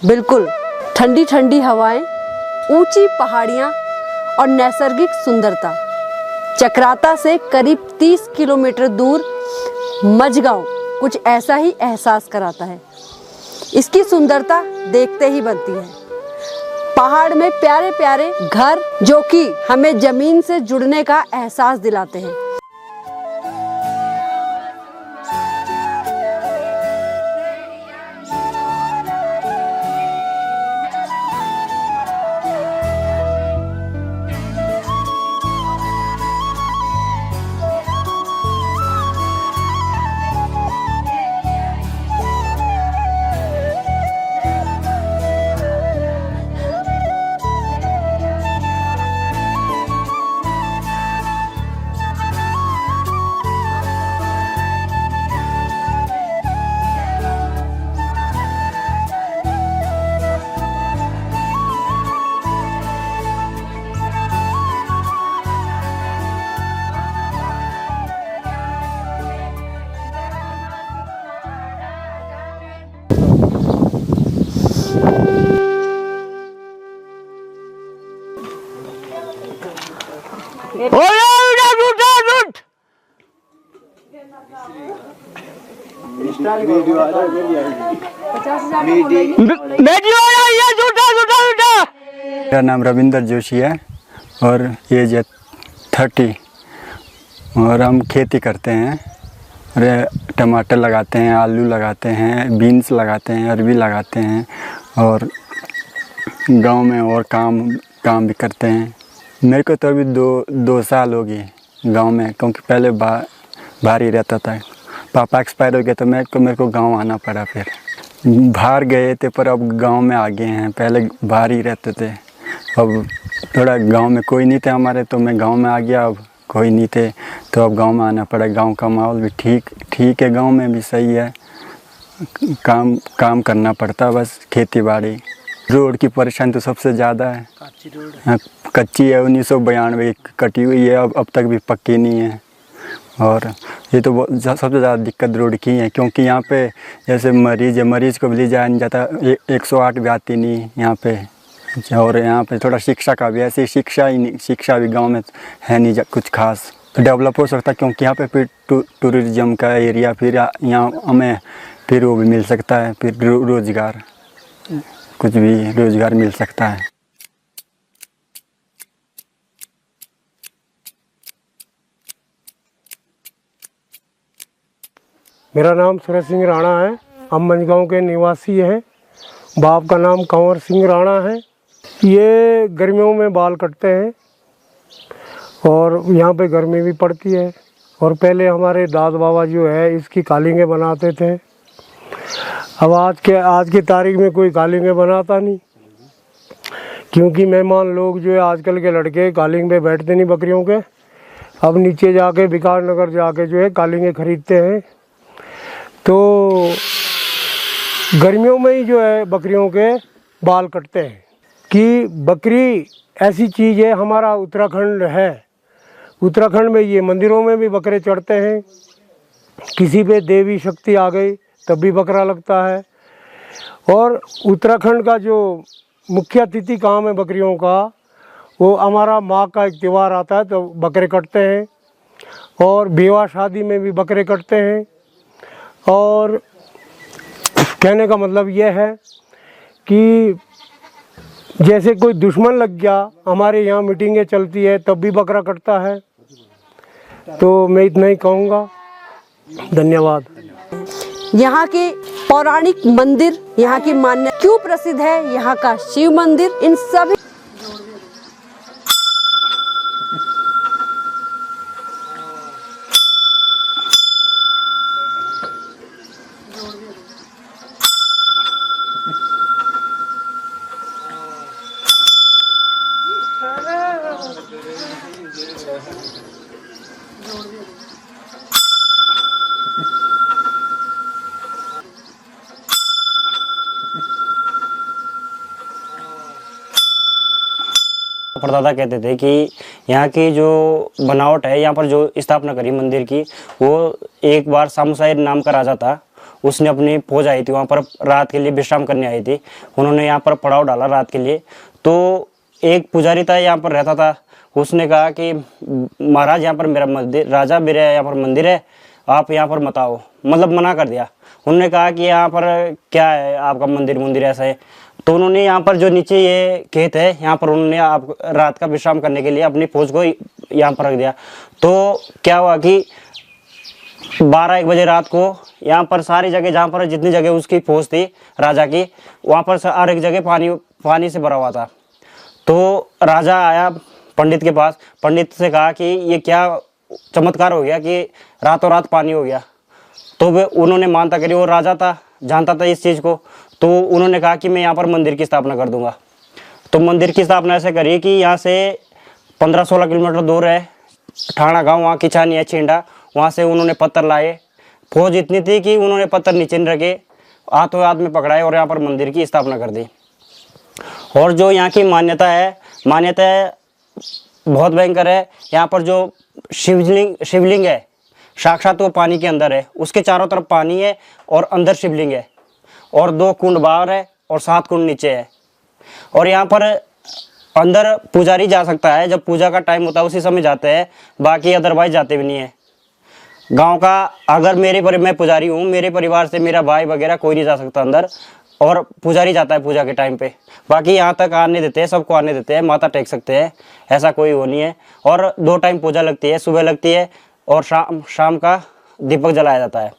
बिल्कुल ठंडी ठंडी हवाएं, ऊंची पहाड़ियां और नैसर्गिक सुंदरता। चक्राता से करीब 30 किलोमीटर दूर मझगांव कुछ ऐसा ही एहसास कराता है। इसकी सुंदरता देखते ही बनती है। पहाड़ में प्यारे प्यारे घर जो कि हमें जमीन से जुड़ने का एहसास दिलाते हैं। मेरा नाम रविंदर जोशी है और एज है 30 और हम खेती करते हैं। टमाटर लगाते हैं, आलू लगाते हैं, बीन्स लगाते हैं, अरबी लगाते हैं और गांव में और काम भी करते हैं। मेरे को तो अभी दो साल हो गए गांव में, क्योंकि पहले बाहर ही रहता था। पापा एक्सपायर हो गया तो मेरे को गांव आना पड़ा। फिर बाहर गए थे पर अब गांव में आ गए हैं। पहले बाहर ही रहते थे, अब थोड़ा गांव में कोई नहीं थे हमारे, तो मैं गांव में आ गया। अब कोई नहीं थे तो अब गांव में आना पड़ा। गांव का माहौल भी ठीक है, गांव में भी सही है। काम करना पड़ता, बस खेती बाड़ी। रोड की परेशानी तो सबसे ज़्यादा है। कच्ची है, 1992 कटी हुई है, अब तक भी पक्की नहीं है। और ये तो सबसे ज़्यादा दिक्कत रोड की है, क्योंकि यहाँ पे जैसे मरीज़ को भी ले जाया नहीं जाता। 108 भी आती नहीं यहाँ पे। और यहाँ पे थोड़ा शिक्षा का भी ऐसी शिक्षा भी गांव में है नहीं कुछ खास। तो डेवलप हो सकता, क्योंकि यहाँ पे फिर टूरिज्म का एरिया, फिर यहाँ हमें फिर वो भी मिल सकता है, फिर रोज़गार, कुछ भी रोज़गार मिल सकता है। मेरा नाम सूरज सिंह राणा है। हम मझगांव के निवासी हैं। बाप का नाम कंवर सिंह राणा है। ये गर्मियों में बाल कटते हैं और यहाँ पे गर्मी भी पड़ती है। और पहले हमारे दादा बाबा जो है इसकी कालींगे बनाते थे। अब आज की तारीख में कोई कालींगे बनाता नहीं, क्योंकि मेहमान लोग जो है आजकल के लड़के कालींग पे बैठते नहीं बकरियों के। अब नीचे जाके विकास नगर जाके जो है कालींगे खरीदते हैं। तो गर्मियों में ही जो है बकरियों के बाल कटते हैं। कि बकरी ऐसी चीज़ है, हमारा उत्तराखंड है, उत्तराखंड में ये मंदिरों में भी बकरे चढ़ते हैं। किसी पे देवी शक्ति आ गई तब भी बकरा लगता है। और उत्तराखंड का जो मुख्य अतिथि काम है बकरियों का, वो हमारा माँ का एक त्यौहार आता है तो बकरे कटते हैं। और विवाह शादी में भी बकरे कटते हैं। और कहने का मतलब यह है कि जैसे कोई दुश्मन लग गया, हमारे यहाँ मीटिंगें चलती है तब भी बकरा कटता है। तो मैं इतना ही कहूँगा। धन्यवाद। यहाँ के पौराणिक मंदिर, यहाँ की मान्यता क्यों प्रसिद्ध है, यहाँ का शिव मंदिर, इन सभी परदादा कहते थे कि यहाँ की जो बनावट है, यहाँ पर जो स्थापना करी मंदिर की, वो एक बार शामू शाही नाम का राजा था, उसने अपनी फौज आई थी वहाँ पर रात के लिए विश्राम करने आई थी, उन्होंने यहाँ पर पड़ाव डाला रात के लिए। तो एक पुजारी था यहाँ पर रहता था, उसने कहा कि महाराज यहाँ पर मेरा मंदिर, राजा मेरे यहाँ पर मंदिर है, आप यहाँ पर मत आओ, मतलब मना कर दिया। उन्होंने कहा कि यहाँ पर क्या है आपका मंदिर ऐसा है। तो उन्होंने यहाँ पर जो नीचे ये खेत है यहाँ पर उन्होंने आप रात का विश्राम करने के लिए अपनी फौज को यहाँ पर रख दिया। तो क्या हुआ कि 12-1 बजे रात को यहाँ पर सारी जगह जहाँ पर जितनी जगह उसकी फौज थी राजा की, वहाँ पर हर एक जगह पानी से भरा हुआ था। तो राजा आया पंडित के पास, पंडित से कहा कि ये क्या चमत्कार हो गया कि रातों रात पानी हो गया। तो वे उन्होंने मानता करी, वो राजा था, जानता था इस चीज़ को। तो उन्होंने कहा कि मैं यहाँ पर मंदिर की स्थापना कर दूंगा। तो मंदिर की स्थापना ऐसे करी कि यहाँ से 15-16 किलोमीटर दूर है ठाणा गांव, वहाँ किचानी है छिंडा, वहाँ से उन्होंने पत्थर लाए। फौज इतनी थी कि उन्होंने पत्थर नीचे नहीं रखे, हाथों हाथ में पकड़ाए और यहाँ पर मंदिर की स्थापना कर दी। और जो यहाँ की मान्यता है बहुत भयंकर है। यहाँ पर जो शिवलिंग है साक्षात वो पानी के अंदर है, उसके चारों तरफ पानी है और अंदर शिवलिंग है, और 2 कुंड बाहर है और 7 कुंड नीचे है। और यहाँ पर अंदर पुजारी जा सकता है, जब पूजा का टाइम होता है उसी समय जाते हैं, बाकी अदरवाइज जाते भी नहीं है। गांव का अगर मैं पुजारी हूँ, मेरे परिवार से मेरा भाई वगैरह कोई नहीं जा सकता अंदर, और पुजारी जाता है पूजा के टाइम पे। बाकी यहाँ तक आने देते हैं, सबको आने देते हैं, माथा टेक सकते हैं, ऐसा कोई वो नहीं है। और 2 टाइम पूजा लगती है, सुबह लगती है और शाम का दीपक जलाया जाता है।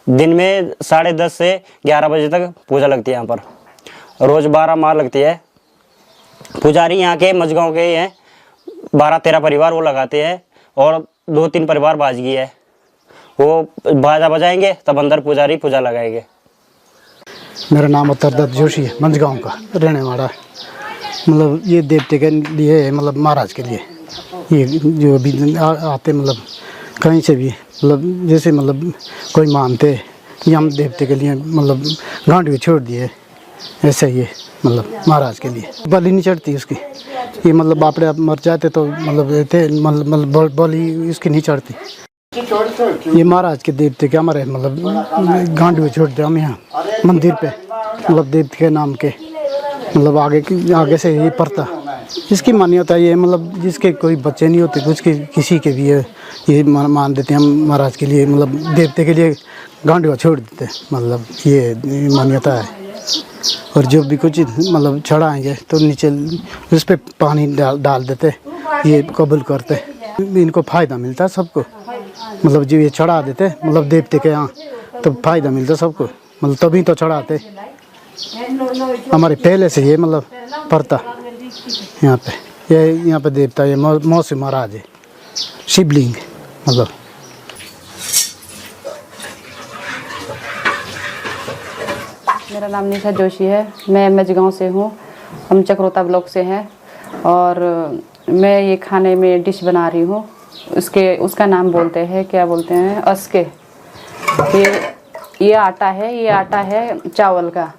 दिन में 10:30 से 11 बजे तक पूजा लगती है यहाँ पर, रोज़ 12 मार लगती है। पुजारी यहाँ के मजगांव के हैं, 12-13 परिवार वो लगाते हैं, और 2-3 परिवार बाजगी है, वो बाजा बजाएंगे तब अंदर पुजारी पूजा लगाएंगे। मेरा नाम अतरदत्त जोशी है, मंझगांव का रहने वाला है। मतलब ये देवते के लिए है, मतलब महाराज के लिए, ये जो भी आते मतलब कहीं से भी, मतलब जैसे मतलब कोई मानते यम देवते के लिए, मतलब गांठ भी छोड़ दिए, ऐसे ही है मतलब महाराज के लिए। बलि नहीं चढ़ती उसकी, ये मतलब आपने आप मर जाते तो मतलब रहते, मतलब बलि उसकी नहीं चढ़ती। ये महाराज के देवते के हमारे मतलब गांठ भी छोड़ते हम यहाँ मंदिर पे, मतलब देवते के नाम के, मतलब आगे से ये पड़ता। इसकी मान्यता ये मतलब जिसके कोई बच्चे नहीं होते, कुछ किसी के भी ये मान देते हैं हम महाराज के लिए, मतलब देवते के लिए गांठ छोड़ देते, मतलब ये मान्यता है। और जो भी कुछ मतलब चढ़ाएंगे तो नीचे उस पर पानी डाल देते, ये कबूल करते, इनको फ़ायदा मिलता सबको। मतलब जो ये चढ़ा देते मतलब देवते के यहाँ, तो फ़ायदा मिलता सबको, मतलब तभी तो चढ़ाते। हमारे पहले से ये मतलब पड़ता यहाँ पे, ये यहाँ पे देवता ये मौसी महाराज है, शिवलिंग मतलब। मेरा नाम निशा जोशी है, मैं मजगांव से हूँ, हम चक्रोता ब्लॉक से हैं। और मैं ये खाने में डिश बना रही हूँ, उसका नाम बोलते हैं, क्या बोलते हैं, अस्के। ये आटा है, ये आटा है चावल का,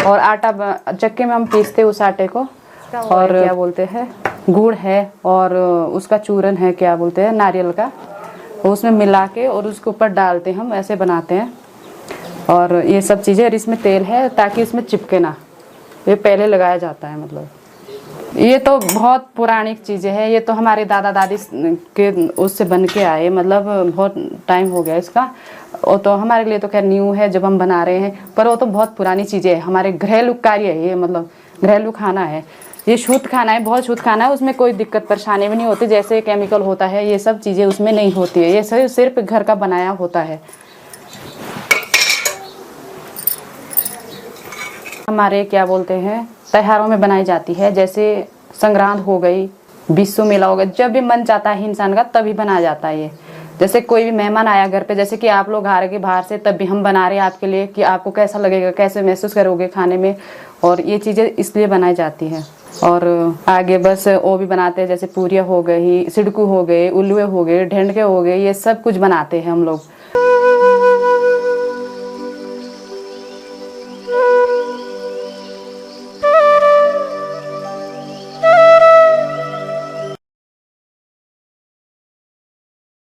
और आटा चक्के में हम पीसते उस आटे को, और क्या बोलते हैं गुड़ है, और उसका चूरन है, क्या बोलते हैं नारियल का, उसमें मिला के और उसके ऊपर डालते हैं, हम ऐसे बनाते हैं। और ये सब चीज़ें, और इसमें तेल है ताकि इसमें चिपके ना, ये पहले लगाया जाता है। मतलब ये तो बहुत पुरानी चीज़ें हैं, ये तो हमारे दादा दादी के उससे बन के आए, मतलब बहुत टाइम हो गया इसका। वो तो हमारे लिए तो खैर न्यू है जब हम बना रहे हैं, पर वो तो बहुत पुरानी चीज़ें हैं, हमारे घरेलू कार्य है ये, मतलब घरेलू खाना है, ये शुद्ध खाना है, बहुत शुद्ध खाना है। उसमें कोई दिक्कत परेशानी भी नहीं होती, जैसे केमिकल होता है ये सब चीज़ें उसमें नहीं होती है, ये सिर्फ घर का बनाया होता है। हमारे क्या बोलते हैं त्योहारों में बनाई जाती है, जैसे संक्रांत हो गई, बिस्सू मेला हो गया, जब भी मन चाहता है इंसान का तभी बनाया जाता है ये। जैसे कोई भी मेहमान आया घर पे, जैसे कि आप लोग आ रहे हैं बाहर से, तब भी हम बना रहे हैं आपके लिए कि आपको कैसा लगेगा, कैसे महसूस करोगे खाने में, और ये चीज़ें इसलिए बनाई जाती है। और आगे बस वो भी बनाते हैं, जैसे पूरियाँ हो गई, सिडकू हो गए, उल्लुए हो गए, ढेंडके हो गए, ये सब कुछ बनाते हैं हम लोग।